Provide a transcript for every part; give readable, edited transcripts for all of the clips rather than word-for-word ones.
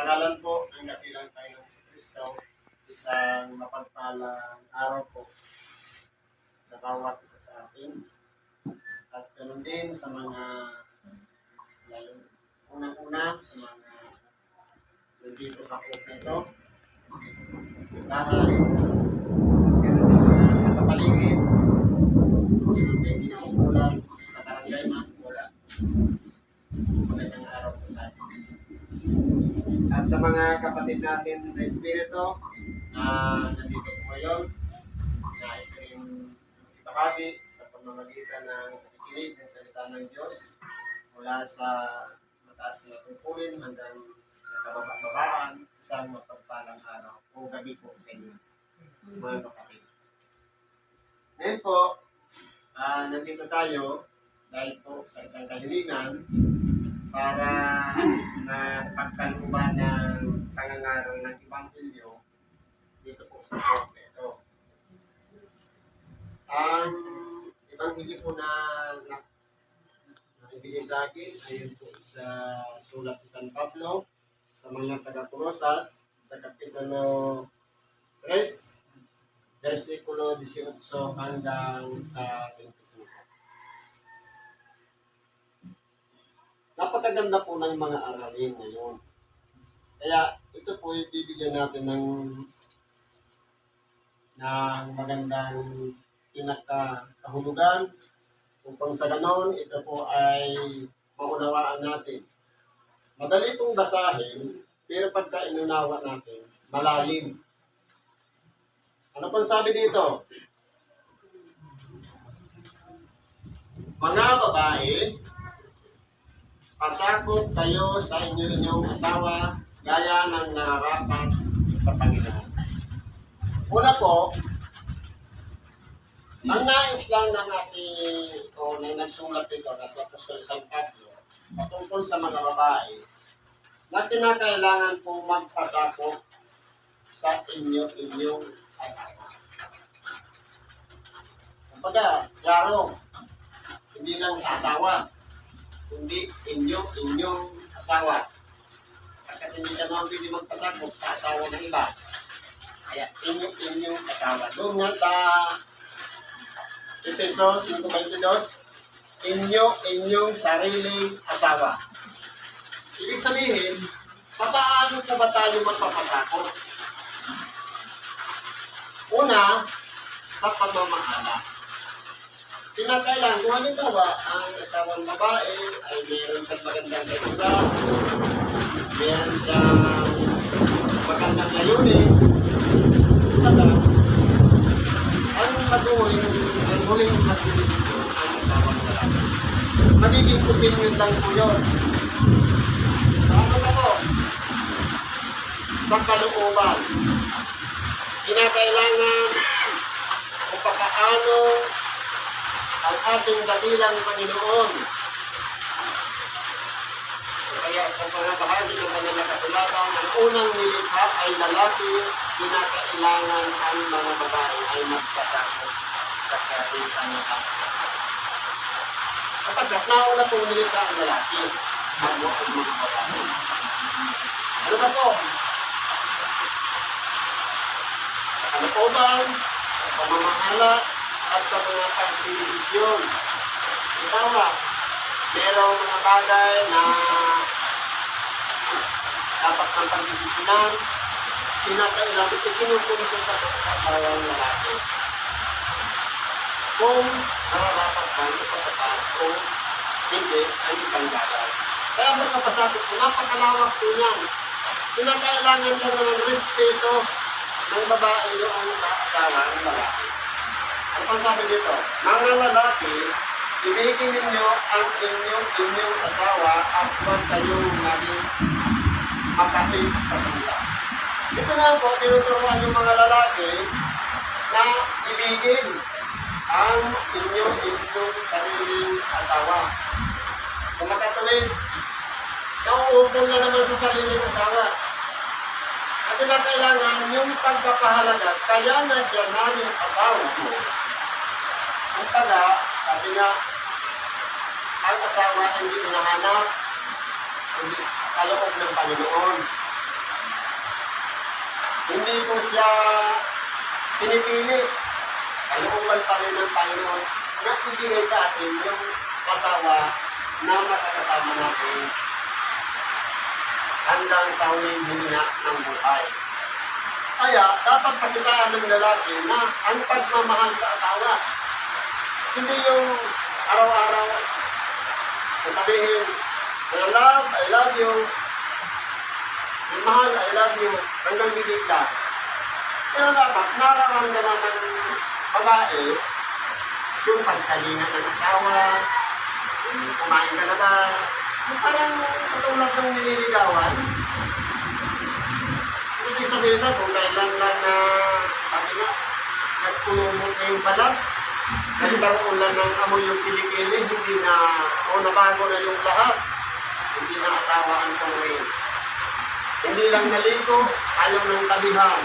ngalan po ng dakilang tayo ng Kristo, isang mapagpalang araw po sa bawat isa sa atin. At ganoon din sa mga, lalo unang-una sa mga nandito sa court na ito, lahat, ganoon din mga nakapaligid, may kinaukulan sa barangay man, wala. Magandang araw po sa atin. At sa mga kapatid natin sa Espiritu, nandito po ngayon, nais rin ibahagi sa pamamagitan ng pakikinig ng salita ng Diyos mula sa mataas na tungkulin hanggang sa kababaan, isang mapagpalang araw o gabi po sa inyo, mga kapatid. Ngayon po, nandito tayo dahil po sa isang kahilingan para pagkaluba ng pangangaral ng Ebanghelyo dito po sa Propeta. Ang Ebanghelyo po na ibigay sa akin ayon po sa sulat ni San Pablo sa mga taga-Colosas sa Kapitulo 3, versikulo 18 hanggang sa 25. Napakaganda po ng mga aralin ngayon. Kaya ito po ibibigyan natin ng magandang pinakahulugan upang sa ganon ito po ay maunawaan natin. Madali pong basahin, pero pagka inunawa natin, malalim. Ano pong sabi dito? Mga babae, pasakop kayo sa inyong asawa gaya ng nararapat sa Panginoon. Una po, ang nais lang ng ating o ng nagsulat dito na sa Apostol San Pablo patungkol sa mga babae na kinakailangan po magpasakop sa inyong asawa. Kumbaga, klaro, hindi lang sa asawa, kundi inyong asawa. Kasi hindi ka naman pwede magpasakop sa asawa ng iba. Kaya inyong asawa. Doon nga sa Efeso 5:22, inyong sariling asawa. Ibig sabihin, paano po ba tayo magpapasakop? Una, sa pamamahala. Kinakailangan, kung halimbawa, ang asawang babae ay meron siyang magandang katura, meron siyang magandang layunin, ang huling magdidesisyon ang asawang babae. Magiging opinion lang po yun. Ano na po? Sa kalooban, kinakailangan kung paano ang ating dakilang Panginoon. Kaya sa mga bahagi ng kanilang kasulatan, ang unang nilikha ay lalaki, kinakailangan ang mga babae ay magpasakop sa kanilang nilikha. Kapagkat nauna pong nilikha ang lalaki, bago ang mga babae. Ano ba po? Sa kalooban, sa pamamahala, at sa mga pagdidesisyon. Itawa, merong mga bagay na dapat ng pagdidesisyonan, kinakailangan ikinukunsyon sa asawang lalaki. Kung nararapat ba ito pagkakas o hindi ang isang bagay. Kaya magkapasakot po, napakalawak po yan. Kinakailangan lang ng respeto ng babae doon sa asawa ng lalaki. Ang pasabi dito, mga lalaki, ibigin ninyo ang inyong asawa at huwag kayong maging makapit sa kanila. Ito na po, tinuturuan yung mga lalaki na ibigin ang inyong sariling asawa. Kung makatuwid, nauupol na naman sa sariling asawa. At kailangan yung pagpapahalaga, kaya na siya namin asawa mo. Kung pala, sabi nga, ang asawa hindi hinahanap, hindi kaloob ng Panginoon. siya pinipili. Kalooban pa rin ng Panginoon na ibigay sa atin yung asawa na makakasama natin hanggang sa huling hininga ng buhay. Kaya dapat pakitaan ng lalaki na ang pagmamahal sa asawa, hindi yung araw-araw sasabihin, I love you, mahal, I love you, hanggang bibig lang. Pero dapat nararamdaman ng babae yung pagkalinga ng asawa, yung kumain ka na ba, yung parang katulad ng nililigawan. Hindi sabihin na kung kailan lang na sabi nga, nagpulumot na yung balat, nagkaroon lang ng amoy yung kilikili, hindi na, o nabago na yung lahat, hindi na asawa ang tuwin. Hindi lang naligo, ayaw ng tabihan.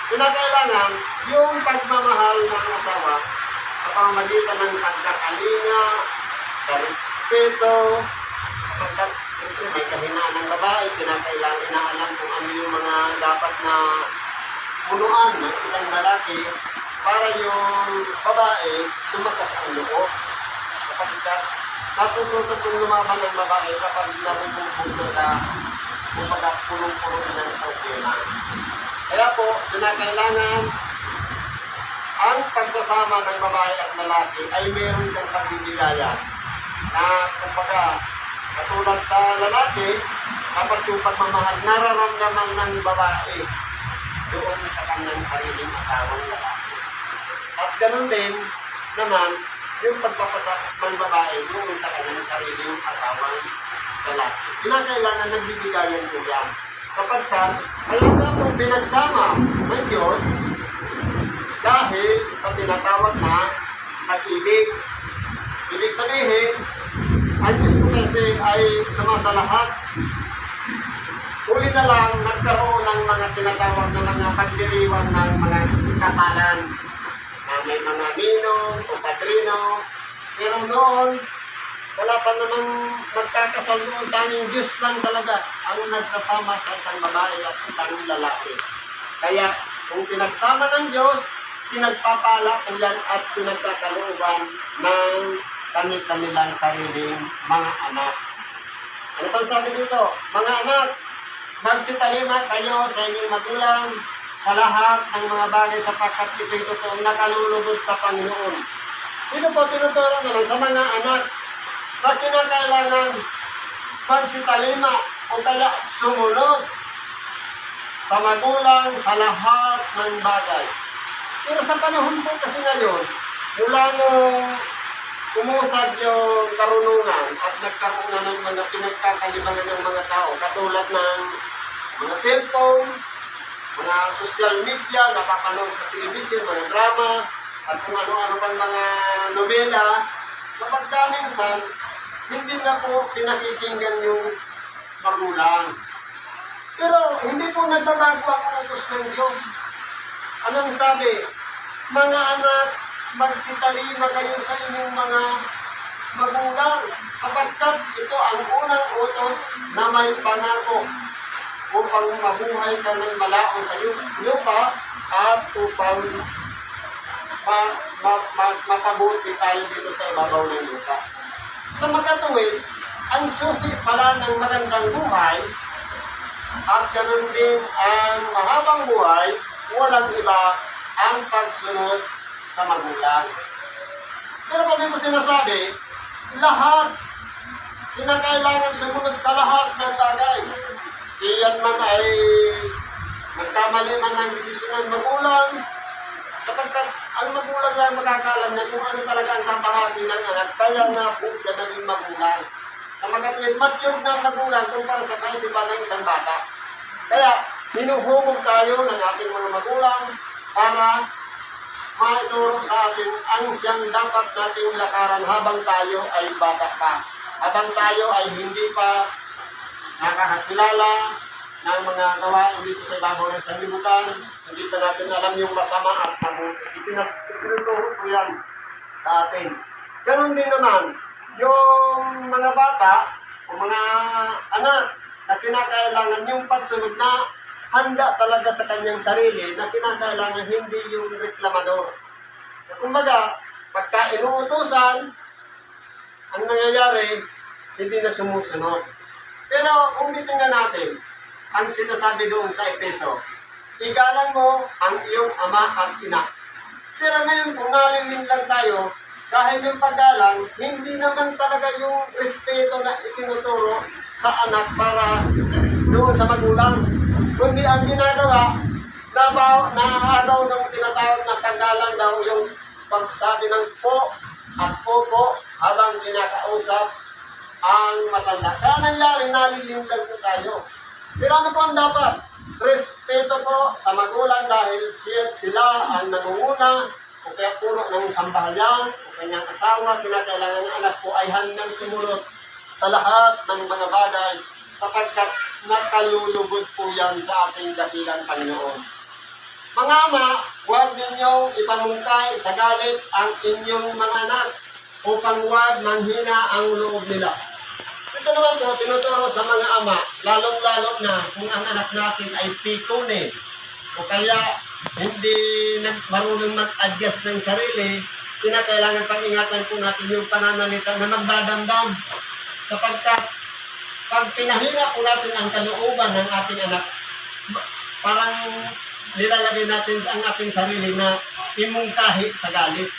Kinakailangan yung pagmamahal ng asawa sa pamamagitan ng pagkakalinga, sa respeto, pagkat siyempre may kahinaan ng babae, kinakailangan inaalam kung ano yung mga dapat na punuan ng isang lalaki para yung babae lumakas ang loob. Kapag natututo kong lumaban ng babae kapag nabububog na sa kumbaga punong-puno ng problema. Kaya po, kinakailangan ang pagsasama ng babae at lalaki ay mayroong isang pagbibigayan na kumbaga katulad sa lalaki, dapat yung pagmamahal nararamdaman ng babae doon sa kanyang sariling asawang lalaki. At ganun din naman yung pagpapasakit ng babae doon sa kanyang sariling asawang lalaki. Kinakailangan nagbibigayan ko yan. Sapagkat, kaya nga po pinagsama ng Diyos dahil sa tinatawag na pag-ibig. Ibig sabihin, ang Diyos po kasi ay sumasalahat. Uli na lang, nagkaroon ng mga tinatawag na mga pagdiriwang ng mga kasalan. May mga ninong o padrino. Pero noon, wala pa namang magkakasal noon. Tanging Diyos lang talaga ang nagsasama sa isang babae at isang lalaki. Kaya kung pinagsama ng Diyos, pinagpapala ko yan at pinagkakalooban ng kanilang sariling mga anak. Ano pang sabi dito? Mga anak, magsitalima kayo sa inyong magulang sa lahat ng mga bagay sapagkat ito'y totoong nakalulugod sa Panginoon. Ito po tinuturo naman sa mga anak na kinakailangan magsitalima o kaya sumunod sa magulang sa lahat ng bagay. Pero sa panahon po kasi ngayon, mula nung umusad yung karunungan at nagkaroon na ng mga pinagkakalibangan ng mga tao, katulad ng mga cellphone, mga social media, napapanood sa television, mga drama, at kung ano-ano pang mga nobela, kapag minsan, hindi na po pinakikinggan yung magulang. Pero hindi po nagbabago ang utos ng Diyos. Anong sabi? Mga anak, magsitalima kayo sa inyong mga magulang, sapagkat ito ang unang utos na may pangako upang mabuhay ka ng malao sa lupa at upang mapabuti tayo dito sa ibabaw ng lupa. Sa makatuwid, ang susi pala ng magandang buhay at ganoon din ang mahabang buhay, walang iba ang pagsunod sa magulang. Pero pag dito sinasabi, lahat, kinakailangan sumunod sa lahat ng bagay. Iyan man ay nagkamali man ng desisyon ng magulang, sapagkat ang magulang lang makakalam niya kung ano talaga ang tatahaki ng anak, kaya nga po siya naging magulang. Sa magkatwid, mature na magulang kumpara sa kaisipan ng isang bata. Kaya, hinuhubog tayo ng ating mga magulang para maituro sa atin ang siyang dapat nating lakaran habang tayo ay bata pa. Habang tayo ay hindi pa nakakakilala ng mga gawain dito sa ibabaw ng sanlibutan, hindi pa natin alam yung masama at mabuti. Itinuturo ko yan sa atin. Ganon din naman, yung mga bata o mga anak na kinakailangan yung pagsunod na handa talaga sa kanyang sarili na kinakailangan hindi yung reklamador. Kumbaga, pagka inuutosan, ang nangyayari, hindi na sumusunod. Pero kung titingnan natin, ang sinasabi doon sa Efeso, igalang mo ang iyong ama at ina. Pero ngayon kung nalilim lang tayo, dahil yung paggalang, hindi naman talaga yung respeto na itinuturo sa anak para doon sa magulang. Kundi ang ginagawa, naagaw ng tinatawag na paggalang daw yung pagsabi ng po at opo habang kinakausap ang matanda. Kaya nangyari, nalilim lang po tayo. Pero ano po ang dapat? Respeto po sa magulang dahil sila ang nangunguna o kaya puno ng sambahayan o kanyang asawa, kinakailangan ng anak po ay handang sumunod sa lahat ng mga bagay sapagkat nakalulugod po yan sa ating dakilang Panginoon. Mga ama, huwag ninyong ipamungkay sa galit ang inyong mga anak upang huwag manhina ang loob nila. Ito naman po, tinuturo sa mga ama, lalong-lalo na kung ang anak natin ay pikone o kaya hindi marunong mag-adjust ng sarili, kinakailangan pag-ingatan po natin yung pananalita na magdadamdam. Sapagkat pag pinahina po natin ang kalooban ng ating anak, parang nilalagay natin ang ating sarili na imungkahi sa galit.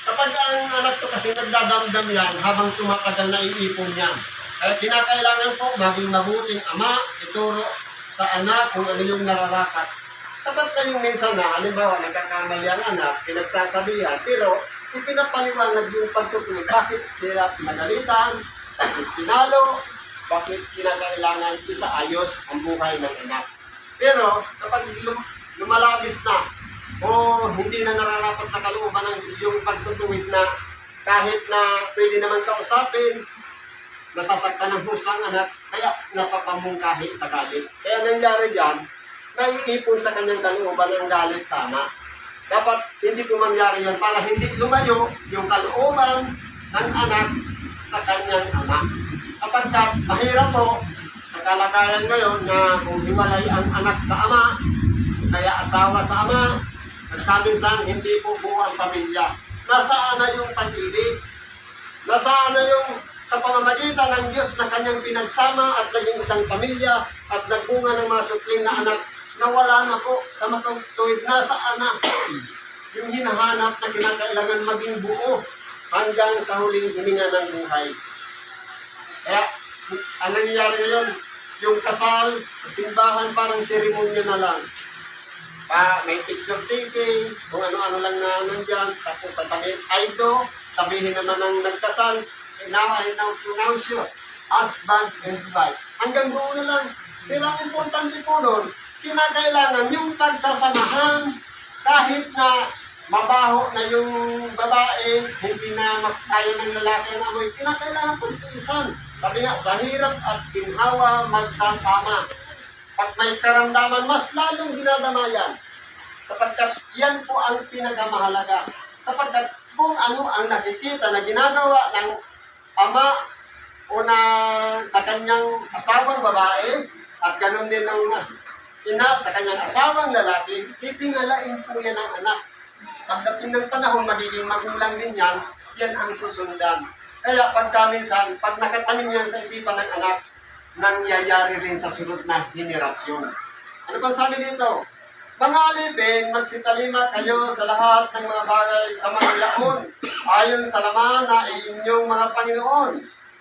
Kapag ang anak ko kasi nagdadamdam yan, habang tumatagal na iipon yan. Kaya kinakailangan po maging mabuting ama, ituro sa anak kung ano yung nararapat. Sapat kayong minsan na, halimbawa, nagkakamali ang anak, pinagsasabihan, pero ipinapaliwanag yung pagtutuloy. Bakit sila pinagalitan, bakit pinalo, bakit kinakailangan isaayos ang buhay ng anak. Pero kapag lumalabis na, o hindi na nararapat sa kalooban ng Diyos yung pagtutuwid na kahit na pwede naman kausapin, nasasaktan ng husga ang anak, kaya napapamungkahi sa galit. Kaya nangyari dyan, naiipon sa kanyang kalooban ang galit sa ama. Dapat hindi po mangyari yan para hindi lumayo yung kalooban ng anak sa kanyang ama. Kapag mahirap po sa kalagayan ngayon na kung hiwalay ang anak sa ama, kaya asawa sa ama, nagkaminsan hindi po buo ang pamilya. Nasaan na yung pag-ibig? Nasaan na yung sa pamamagitan ng Diyos na kanyang pinagsama at naging isang pamilya at nagbunga ng mga supling na anak na wala na po sa matuwid na sa anak. Yung hinahanap na kinakailangan maging buo hanggang sa huling hininga ng buhay. Kaya, ang nangyayari ngayon, yung kasal sa simbahan parang seremonya na lang. May picture taking, kung ano-ano lang na nandyan, tapos sasabihin, sabihin naman ng nagkasal, now I now pronounce you, husband and wife. Hanggang doon na lang. Pero ang importante po doon, kinakailangan yung pagsasamahan, kahit na mabaho na yung babae, hindi na makaya ng lalaki ang amoy, kinakailangan po tiisan. Sabi nga, sa hirap at ginhawa, magsasama. Pag may karamdaman, mas lalong dinadamayan. Sapagkat yan po ang pinakamahalaga. Sapagkat kung ano ang nakikita na ginagawa ng ama o na sa kanyang asawang babae at ganun din ng ina sa kanyang asawang lalaki, titingalain po yan ang anak. Pagdating ng panahon, magiging magulang din yan, yan ang susundan. Kaya pagkaminsan, pag nakatanim yan sa isipan ng anak, nangyayari rin sa sunod na henerasyon. Ano pang sabi dito? Mga alipin, magsitalima kayo sa lahat ng mga bagay sa mga laon, ayon sa laman na inyong mga Panginoon.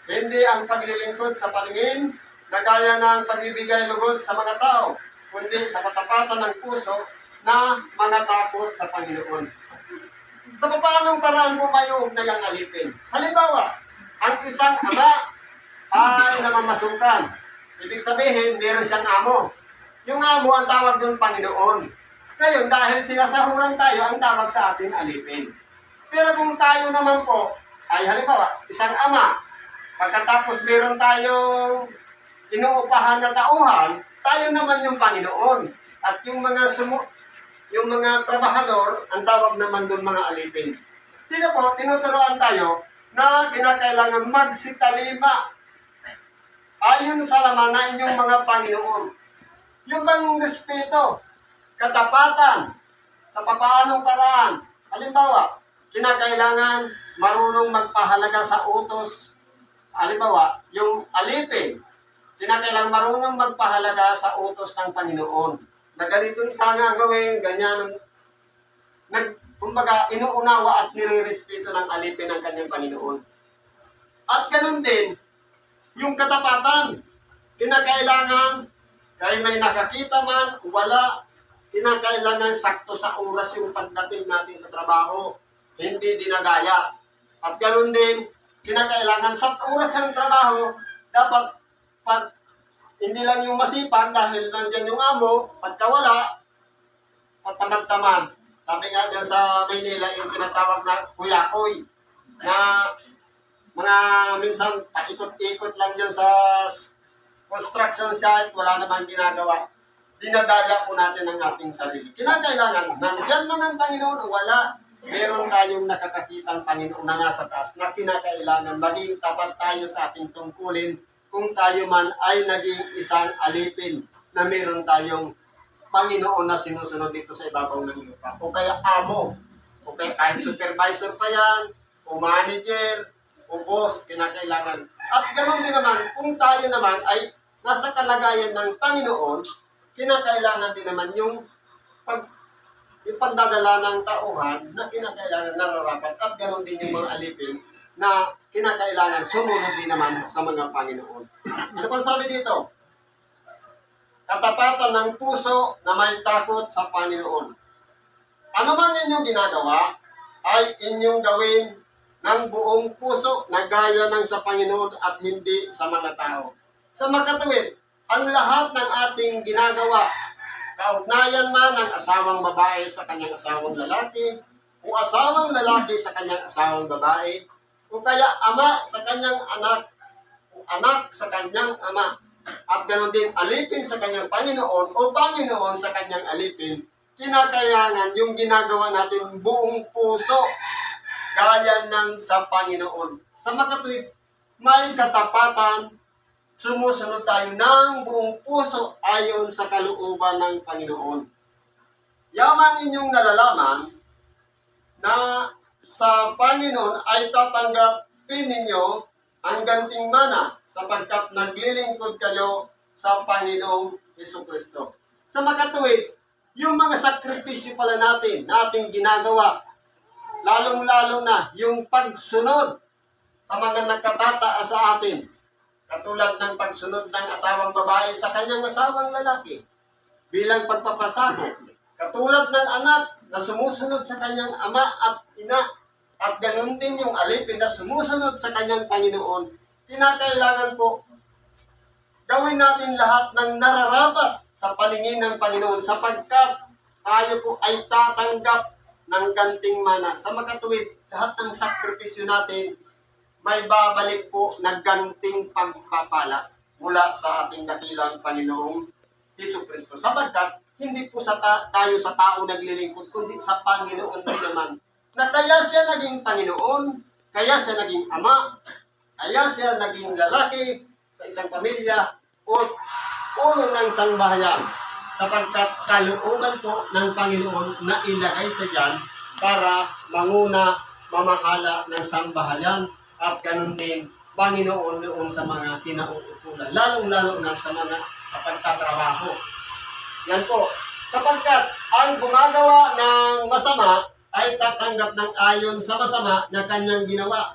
Hindi ang paglilingkod sa paningin, na gaya ng pagbibigay lugod sa mga tao, kundi sa katapatan ng puso na manatakot sa Panginoon. Sa paanong paraan mo kayo na yung alipin? Halimbawa, ang isang ama ay namamasukan. Ibig sabihin, meron siyang amo. Yung amo ang tawag doon Panginoon. Ngayon, dahil sinasahuran tayo, ang tawag sa atin alipin. Pero kung tayo naman po, ay halimbawa, isang ama, pagkatapos meron tayong inuupahan na tauhan, tayo naman yung Panginoon. At yung mga trabahador, ang tawag naman doon mga alipin. Sino po, tinuturoan tayo na kinakailangan magsitalima ayon sa laman na inyong mga Panginoon. Yung bang respeto, katapatan, sa papaanong paraan. Halimbawa, kinakailangan marunong magpahalaga sa utos. Halimbawa, yung alipin, kinakailangan marunong magpahalaga sa utos ng Panginoon. Na ganito ka nga gawin, ganyan. Kumbaga, inuunawa at nire-respeto ng alipin ng kanyang Panginoon. At ganun din, yung katapatan, kinakailangan, kaya may nakakita man, wala, kinakailangan sakto sa oras yung pagdating natin sa trabaho, hindi dinadaya. At ganun din, kinakailangan sa oras ng trabaho, dapat pag hindi lang yung masipag dahil nandyan yung amo, pagkawala, at tamad-tamad. Sabi nga dyan sa Maynila, yung tinatawag na kuyakoy, na mga minsan paikot-ikot lang dyan sa construction site, wala namang ginagawa. Dinadaya po natin ang ating sarili. Kinakailangan, nandyan man ang Panginoon o wala, meron tayong nakakakitang Panginoon na nasa taas na kinakailangan maging tapat tayo sa ating tungkulin kung tayo man ay naging isang alipin na meron tayong Panginoon na sinusunod dito sa ibabaw ng lupa. O kaya amo, o kaya kahit supervisor pa yan, o manager, o boss, kinakailangan. At ganoon din naman, kung tayo naman ay nasa kalagayan ng Panginoon, kinakailangan din naman yung pagdadala ng tauhan na kinakailangan nararapat at ganoon din yung mga alipin na kinakailangan sumunod din naman sa mga Panginoon. Ano pang sabi dito? Katapatan ng puso na may takot sa Panginoon. Ano man inyong ginagawa, ay inyong gawin ng buong puso na gaya ng sa Panginoon at hindi sa mga tao. Sa makatuwid, ang lahat ng ating ginagawa, kaugnayan man ng asawang babae sa kanyang asawang lalaki, o asawang lalaki sa kanyang asawang babae, o kaya ama sa kanyang anak, o anak sa kanyang ama, at ganoon din alipin sa kanyang Panginoon o Panginoon sa kanyang alipin, kinakailangan yung ginagawa natin buong puso, gaya ng sa Panginoon. Sa makatuwid, may katapatan, sumusunod tayo ng buong puso ayon sa kalooban ng Panginoon. Yaman inyong nalalaman na sa Panginoon ay tatanggapin ninyo ang ganting mana sapagkat naglilingkod kayo sa Panginoong Jesucristo. Sa makatuwid, yung mga sakripisyo pala natin na ating ginagawa, lalong-lalo na yung pagsunod sa mga nagkatataas sa atin, katulad ng pagsunod ng asawang babae sa kanyang asawang lalaki bilang pagpapasakop, katulad ng anak na sumusunod sa kanyang ama at ina, at ganoon din yung alipin na sumusunod sa kanyang Panginoon. Kinakailangan po gawin natin lahat ng nararapat sa paningin ng Panginoon sapagkat tayo po ay tatanggap ng ganting mana. Sa makatuwid, lahat ng sakripisyo natin may babalik po na ganting pagpapala mula sa ating dakilang Panginoong Jesucristo. Sapagkat hindi po tayo sa tao naglilingkod, kundi sa Panginoon din naman. Na kaya siya naging Panginoon, kaya siya naging Ama, kaya siya naging lalaki sa isang pamilya o ulo ng sangbahayan. Sapagkat kalooban po ng Panginoon na ilagay sa diyan para manguna, mamahala ng sangbahayan at ganun din Panginoon noon sa mga kinauukulan, lalong-lalo na sa pagtatrabaho. Yan po. Sapagkat ang gumagawa ng masama ay tatanggap ng ayon sa masama na kanyang ginawa.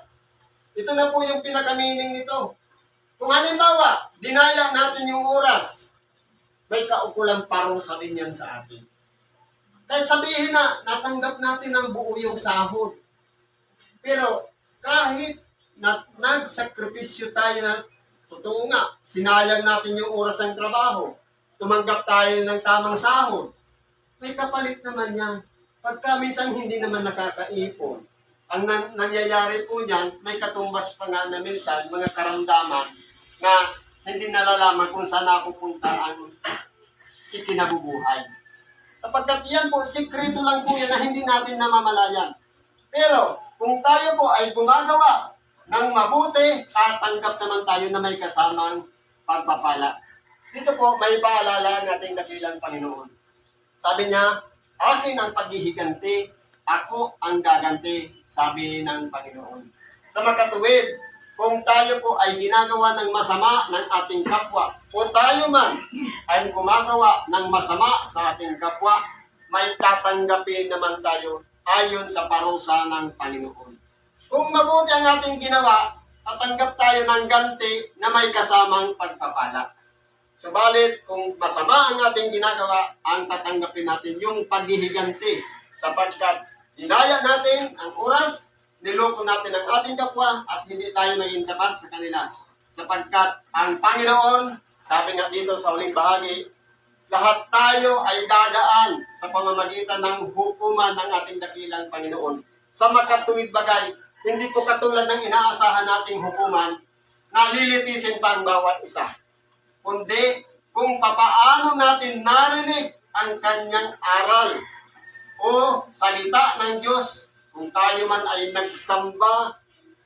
Ito na po yung pinaka-meaning nito. Kung halimbawa, dinaya natin yung oras, may kaukulang parusa din yan sa atin. Kahit sabihin na, natanggap natin ang buo yung sahod. Pero kahit nagsakripisyo tayo na, totoo nga, sinayang natin yung oras ng trabaho, tumanggap tayo ng tamang sahod, may kapalit naman yan. Pagka minsan hindi naman nakakaipon, ang nangyayari po niyan, may katumbas pa nga na minsan, mga karamdaman na hindi nalalaman kung saan napupunta ang ikinabubuhay. Sapagkat yan po, sikreto lang po yan na hindi natin namamalayan. Pero kung tayo po ay gumagawa ng mabuti, tatanggap naman tayo na may kasamang pagpapala. Dito po, may paalala ng ating dakilang Panginoon. Sabi niya, akin ang paghihiganti, ako ang gaganti, sabi ng Panginoon. Sa makatuwid, kung tayo po ay ginagawa ng masama ng ating kapwa, o tayo man ay gumagawa ng masama sa ating kapwa, may tatanggapin naman tayo ayon sa parusa ng Panginoon. Kung mabuti ang ating ginawa, tatanggap tayo ng ganti na may kasamang pagpapala. Subalit, kung masama ang ating ginagawa, ang tatanggapin natin yung paghihiganti sapagkat dinaya natin ang oras, niloko natin ang ating kapwa at hindi tayo naging tapat sa kanila. Sapagkat ang Panginoon, sabi nga dito sa uling bahagi, lahat tayo ay dadaan sa pamamagitan ng hukuman ng ating dakilang Panginoon. Sa makatuwid bagay, hindi po katulad ng inaasahan nating hukuman na lilitisin pa ang bawat isa. Kundi kung papaano natin narinig ang kanyang aral o salita ng Diyos, kung tayo man ay nagsamba,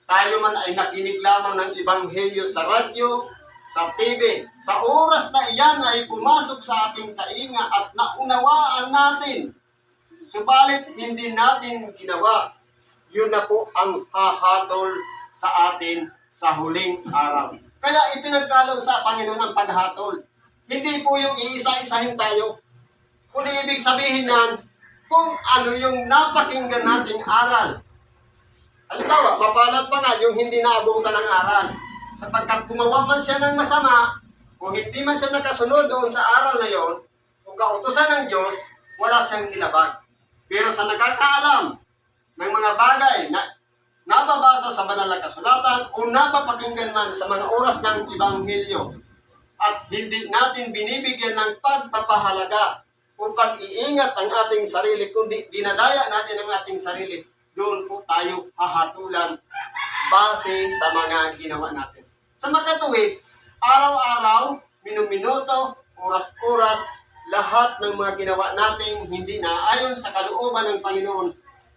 tayo man ay nakinig lamang ng Ebanghelyo sa radyo, sa TV, sa oras na iyan ay pumasok sa ating tainga at naunawaan natin. Subalit hindi natin ginawa, yun na po ang hahatol sa atin sa huling araw. Kaya ipinagkaloob sa Panginoon ang paghatol. Hindi po yung iisa-isahin tayo. Kung ibig sabihin yan, kung ano yung napakinggan nating aral. Halimbawa, mapalad pa nga yung hindi naabutan ng aral. Sapagkat gumawa man siya ng masama, kung hindi man siya nakasunod doon sa aral na yon, kung kautusan ng Diyos, wala siyang nilabag. Pero sa nakakaalam ng mga bagay na nababasa sa banal na kasulatan o napapakinggan man sa mga oras ng Ebanghelyo at hindi natin binibigyan ng pagpapahalaga o pag-iingat ang ating sarili, kundi dinadaya natin ang ating sarili, doon po tayo hahatulan base sa mga ginawa natin. Sa makatuwid, araw-araw, minuminuto, oras-oras, lahat ng mga ginawa natin hindi na ayon sa kalooban ng Panginoon,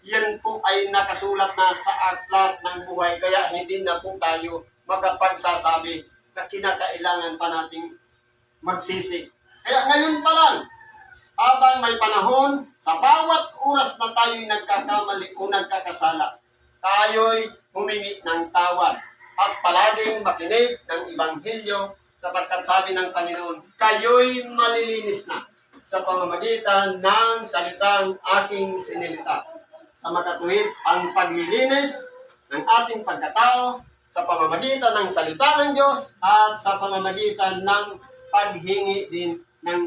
yan po ay nakasulat na sa aklat ng buhay. Kaya hindi na po tayo makapagsasabi na kinakailangan pa nating magsisi. Kaya ngayon pa lang, habang may panahon, sa bawat oras na tayo'y nagkakamali o nagkakasala, tayo'y humingi ng tawad at palaging makinig ng Ebanghelyo sapagkat sabi ng Panginoon, kayo'y malilinis na sa pamamagitan ng salitang aking sinilita. Sa makatuwid, ang paglilinis ng ating pagkatao sa pamamagitan ng salita ng Diyos at sa pamamagitan ng paghingi din ng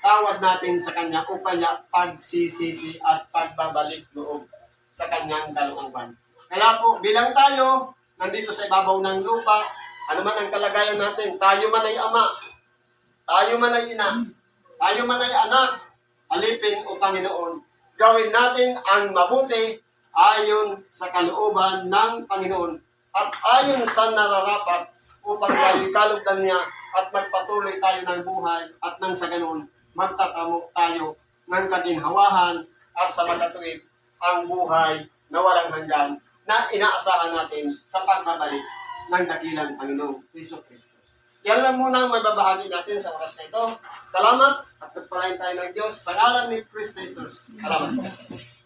tawad natin sa Kanya o Kanya pagsisisi at pagbabalik loob sa Kanyang kalooban. Kaya po, bilang tayo nandito sa ibabaw ng lupa, ano man ang kalagayan natin, tayo man ay ama, tayo man ay ina, tayo man ay anak, alipin o Panginoon, gawin natin ang mabuti ayon sa kalooban ng Panginoon at ayon sa nararapat upang tayo kalugdan niya at magpatuloy tayo ng buhay at nang sa ganun magtatamo tayo ng kaginhawahan at sa makatuwid ang buhay na walang hanggan na inaasahan natin sa pagbabalik ng dakilang Panginoong Hesus Kristo. Yan lang muna ang mababahagi natin sa oras na ito. Salamat at pagpalain tayo ng Diyos sa ngalan ni Kristo Jesus. Salamat.